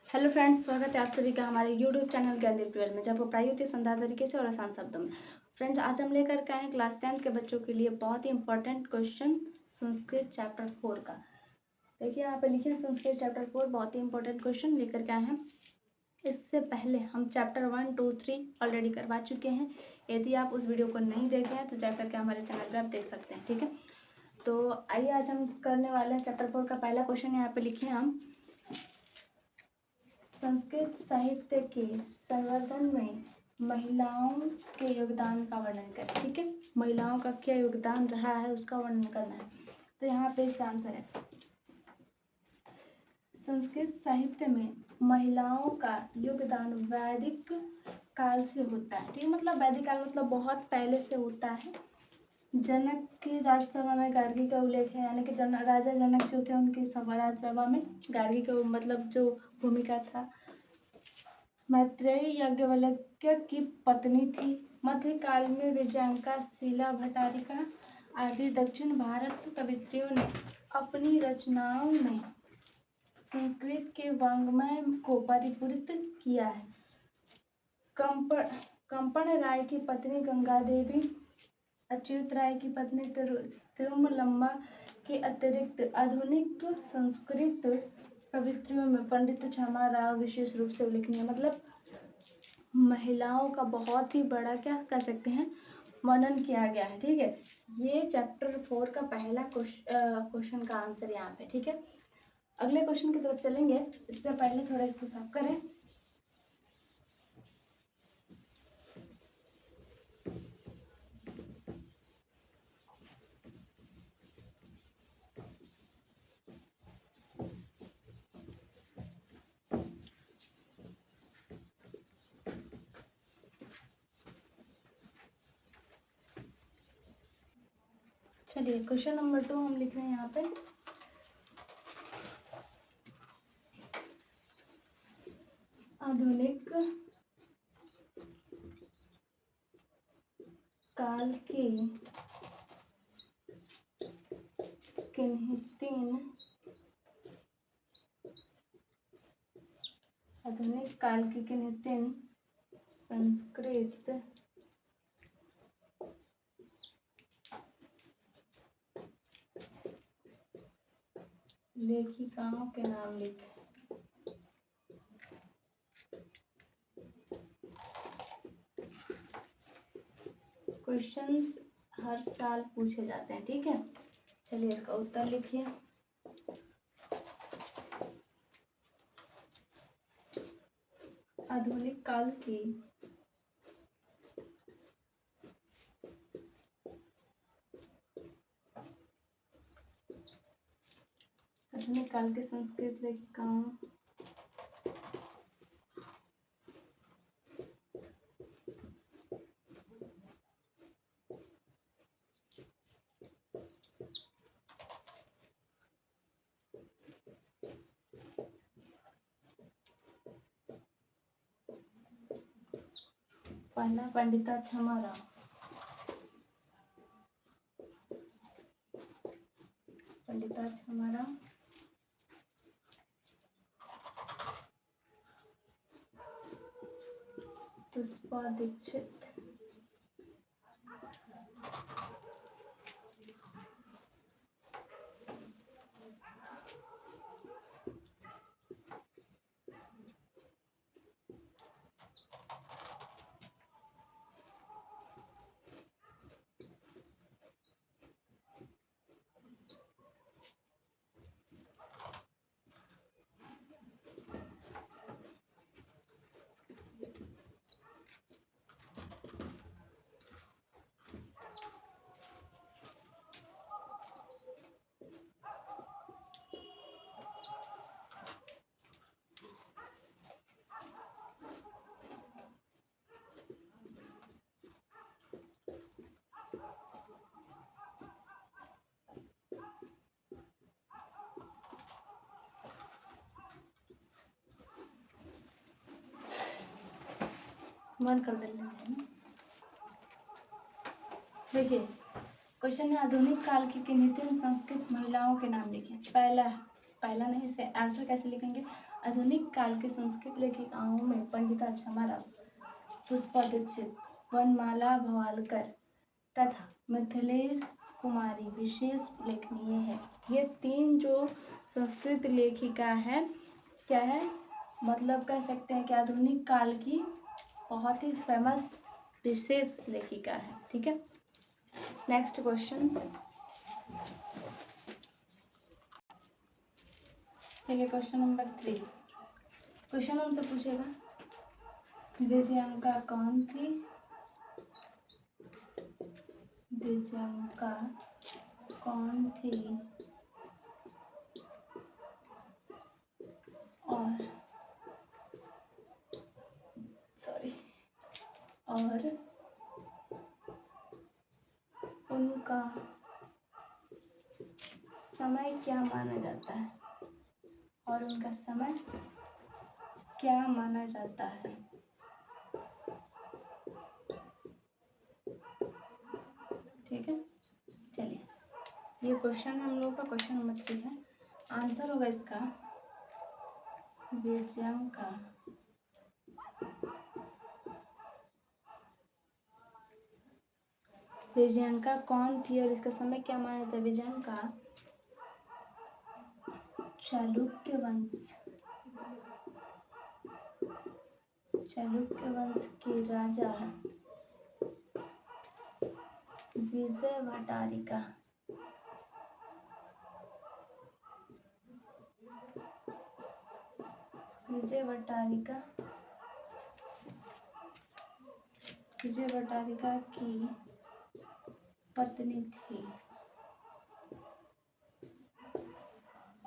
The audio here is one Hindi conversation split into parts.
हेलो फ्रेंड्स, स्वागत है आप सभी का हमारे यूट्यूब चैनल ज्ञानदीप 12 में, जहाँ पर पढ़ाई होती है शानदार तरीके से और आसान शब्दों में। फ्रेंड्स, आज हम लेकर के आए हैं क्लास 10th के बच्चों के लिए बहुत ही इंपॉर्टेंट क्वेश्चन संस्कृत चैप्टर 4 का। देखिए यहाँ पे लिखे हैं संस्कृत चैप्टर 4, बहुत ही इंपॉर्टेंट क्वेश्चन लेकर के आए हैं। इससे पहले हम चैप्टर 1, 2, 3 ऑलरेडी करवा चुके हैं। यदि आप उस वीडियो को नहीं देखे हैं तो जाकर के हमारे चैनल पर आप देख सकते हैं, ठीक है। तो आइए आज हम करने वाले हैं चैप्टर 4 का पहला क्वेश्चन। यहाँ पे लिखे हैं हम, संस्कृत साहित्य के संवर्धन में महिलाओं के योगदान का वर्णन करें। ठीक है, महिलाओं का क्या योगदान रहा है उसका वर्णन करना है। तो यहाँ पे इसका आंसर है, संस्कृत साहित्य में महिलाओं का योगदान वैदिक काल से होता है। ठीक है, मतलब वैदिक काल मतलब बहुत पहले से होता है। जनक की राजसभा में गार्गी का उल्लेख है, यानी कि राजा जनक जो थे उनकी राजसभा में गार्गी का मतलब जो भूमिका था। मैत्रेयी याज्ञवल्क्य की पत्नी थी। मध्यकाल में विजयांका, शीला भट्टारिका आदि दक्षिण भारत कवित्रियों ने अपनी रचनाओं में संस्कृत के वाङ्मय को परिपूरित किया है। कंपन राय की पत्नी गंगा देवी, अच्युत राय की पत्नी तिरुमलम्बा के अतिरिक्त आधुनिक संस्कृत कवित्रियों में पंडित क्षमा राव विशेष रूप से उल्लेखनीय। मतलब महिलाओं का बहुत ही बड़ा क्या कह सकते हैं वर्णन किया गया है। ठीक है, ये चैप्टर 4 का पहला क्वेश्चन का आंसर यहाँ पे। ठीक है, अगले क्वेश्चन की तरफ चलेंगे। इससे पहले थोड़ा इसको साफ करें। चलिए, क्वेश्चन नंबर 2 हम लिख रहे हैं यहाँ पे, आधुनिक काल के किन्हीं तीन संस्कृत लेखिकाओं के नाम लिखें। क्वेश्चंस हर साल पूछे जाते हैं। ठीक है, चलिए इसका उत्तर लिखिए। आधुनिक काल की संस्कृत लेखिकाओं पहला पंडिता क्षमा राव, पुष्पा दीक्षित, मन कर देना है। देखिए, क्वेश्चन है, आधुनिक काल की किन्हीं तीन संस्कृत महिलाओं के नाम लिखें। पहला नहीं, इसे आंसर कैसे लिखेंगे? आधुनिक काल के संस्कृत लेखिकाओं में पंडिता छमाराव, पुष्पा दीक्षित, वनमाला भवालकर तथा मिथिलेश कुमारी विशेष उल्लेखनीय है। ये 3 जो संस्कृत लेखिका है, क्या है, मतलब कह सकते हैं कि आधुनिक काल की बहुत ही फेमस विशेष लेखिका है। ठीक है, नेक्स्ट क्वेश्चन। चलिए क्वेश्चन नंबर 3। क्वेश्चन हमसे पूछेगा विजयंका कौन थी? विजयंका कौन थी और उनका समय क्या माना जाता है? और उनका समय क्या माना जाता है? ठीक है, चलिए ये क्वेश्चन हम लोग का क्वेश्चन नंबर 3 है। आंसर होगा इसका विजयंका विजयंका कौन थी और इसका समय क्या माना जाता है? विजयंका चालुक्य वंश के राजा विजयवटारिका की पत्नी थी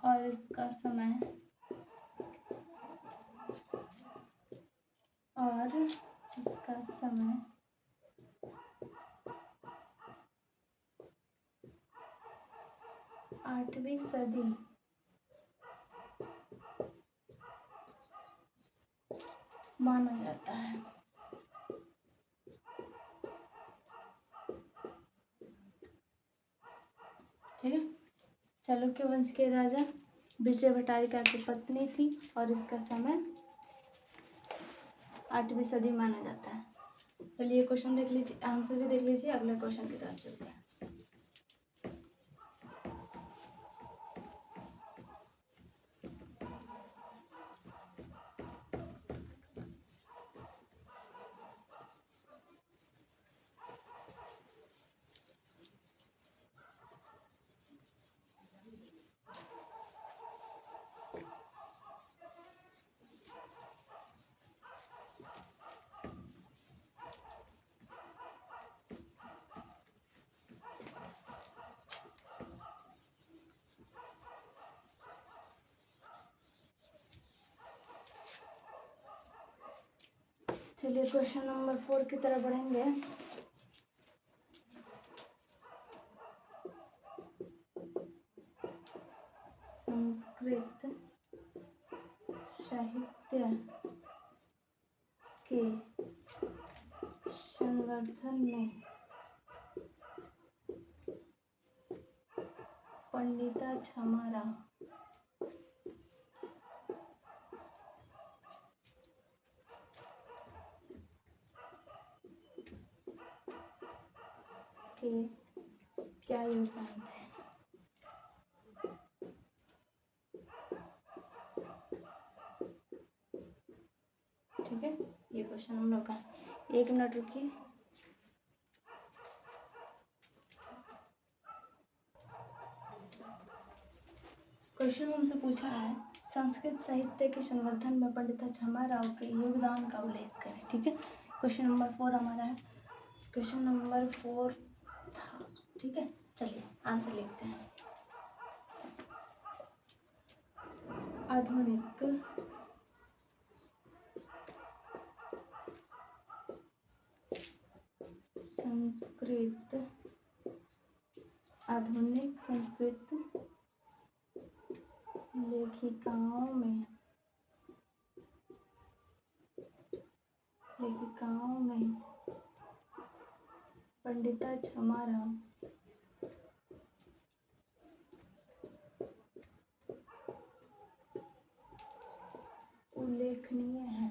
और इसका समय 8वीं सदी माना जाता है। ठीक है, चालुक्य वंश के राजा विजयवटारिका की पत्नी थी और इसका समय 8वीं सदी माना जाता है। चलिए क्वेश्चन देख लीजिए, आंसर भी देख लीजिए। अगले क्वेश्चन की तरफ चलते हैं। चलिए क्वेश्चन नंबर 4 की तरफ बढ़ेंगे। संस्कृत साहित्य के संवर्धन में पंडिता छमाराव के क्या योगदान थे? ठीक है, ये क्वेश्चन हम लोग का। 1 मिनट रुकिए। क्वेश्चन हमसे पूछा है संस्कृत साहित्य के संवर्धन में पंडिता छमाराव के योगदान का उल्लेख करें। ठीक है, क्वेश्चन नंबर 4 हमारा है। क्वेश्चन नंबर 4 था। ठीक है, चलिए आंसर लिखते हैं। आधुनिक संस्कृत लेखिकाओं में पंडिता छमाराव उल्लेखनीय है।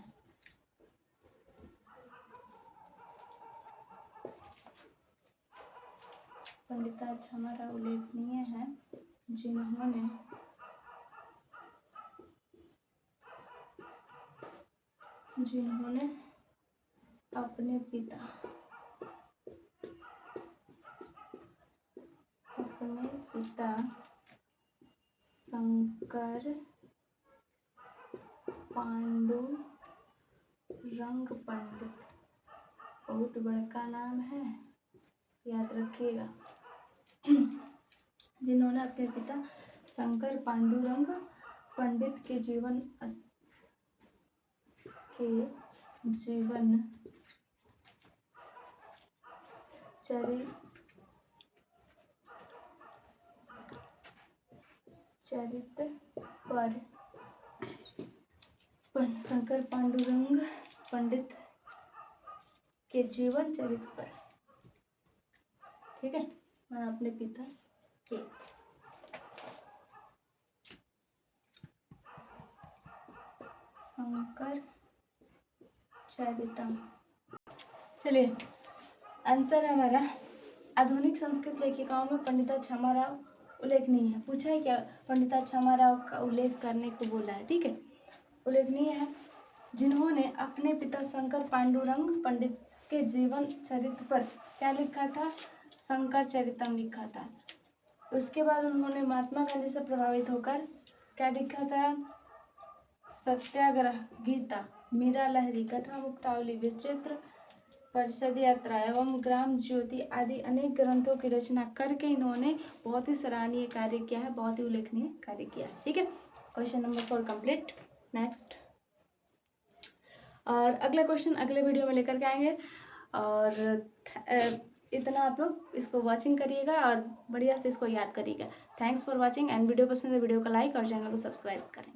पंडिता छमाराव उल्लेखनीय है जिन्होंने अपने पिता शंकर पांडुरंग पंडित, बहुत बड़का नाम है, याद रखिएगा। जिन्होंने अपने पिता शंकर पांडुरंग पंडित के जीवन चरित पर शंकर पांडुरंग पंडित के जीवन चरित पर, ठीक है, मैं अपने पिता के शंकर चरितम। चलिए आंसर है हमारा, आधुनिक संस्कृत लेखिकाओं में पंडिता छमाराव उल्लेखनीय है। पूछा है क्या, पंडिता छमाराव का उल्लेख करने को बोला है, ठीक है। उल्लेखनीय है जिन्होंने अपने पिता शंकर पांडुरंग पंडित के जीवन चरित्र पर क्या लिखा था, शंकर चरितम लिखा था। उसके बाद उन्होंने महात्मा गांधी से प्रभावित होकर क्या लिखा था, सत्याग्रह, गीता, मीरा लहरी, कथा मुक्तावली, विचित्र परिषद यात्रा एवं ग्राम ज्योति आदि अनेक ग्रंथों की रचना करके इन्होंने बहुत ही सराहनीय कार्य किया है, बहुत ही उल्लेखनीय कार्य किया है, ठीक है। Question number 4 complete. नेक्स्ट, और अगला क्वेश्चन अगले वीडियो में लेकर के आएंगे। और इतना आप लोग इसको वॉचिंग करिएगा और बढ़िया से इसको याद करिएगा। Thanks for watching and video पसंद है वीडियो को लाइक और चैनल को सब्सक्राइब करें।